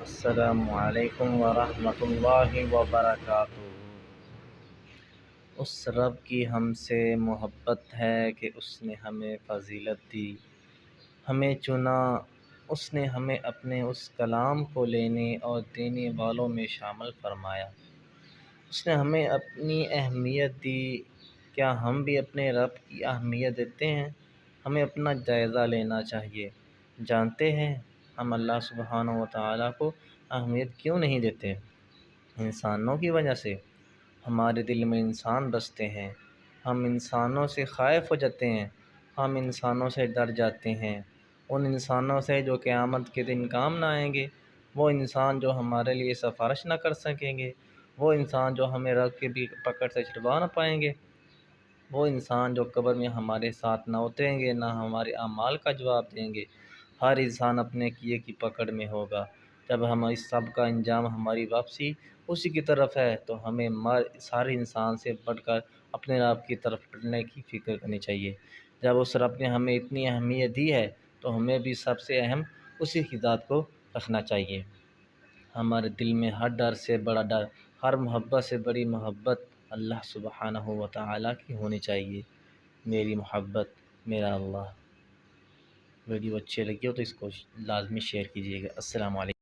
السلام علیکم ورحمۃ اللہ وبرکاتہ۔ اس رب کی ہم سے محبت ہے کہ اس نے ہمیں فضیلت دی، ہمیں چنا، اس نے ہمیں اپنے اس کلام کو لینے اور دینے والوں میں شامل فرمایا۔ اس نے ہمیں اپنی اہمیت دی۔ کیا ہم بھی اپنے رب کی اہمیت دیتے ہیں؟ ہمیں اپنا جائزہ لینا چاہیے۔ جانتے ہیں ہم اللہ سبحانہ و تعالیٰ کو اہمیت کیوں نہیں دیتے؟ انسانوں کی وجہ سے۔ ہمارے دل میں انسان بستے ہیں، ہم انسانوں سے خائف ہو جاتے ہیں، ہم انسانوں سے ڈر جاتے ہیں، ان انسانوں سے جو قیامت کے دن کام نہ آئیں گے، وہ انسان جو ہمارے لیے سفارش نہ کر سکیں گے، وہ انسان جو ہمیں رب کے بھی پکڑ سے چھڑوا نہ پائیں گے، وہ انسان جو قبر میں ہمارے ساتھ نہ اتریں گے، نہ ہمارے اعمال کا جواب دیں گے۔ ہر انسان اپنے کیے کی پکڑ میں ہوگا۔ جب ہم اس سب کا انجام ہماری واپسی اسی کی طرف ہے تو ہمیں سارے انسان سے بڑھ کر اپنے رب کی طرف بڑھنے کی فکر کرنی چاہیے۔ جب اس رب نے ہمیں اتنی اہمیت دی ہے تو ہمیں بھی سب سے اہم اسی کی ذات کو رکھنا چاہیے۔ ہمارے دل میں ہر ڈر سے بڑا ڈر، ہر محبت سے بڑی محبت اللہ سبحانہ و تعالیٰ کی ہونی چاہیے۔ میری محبت میرا اللہ۔ ویڈیو اچھی لگی ہو تو اس کو لازمی شیئر کیجیے گا۔ السلام علیکم۔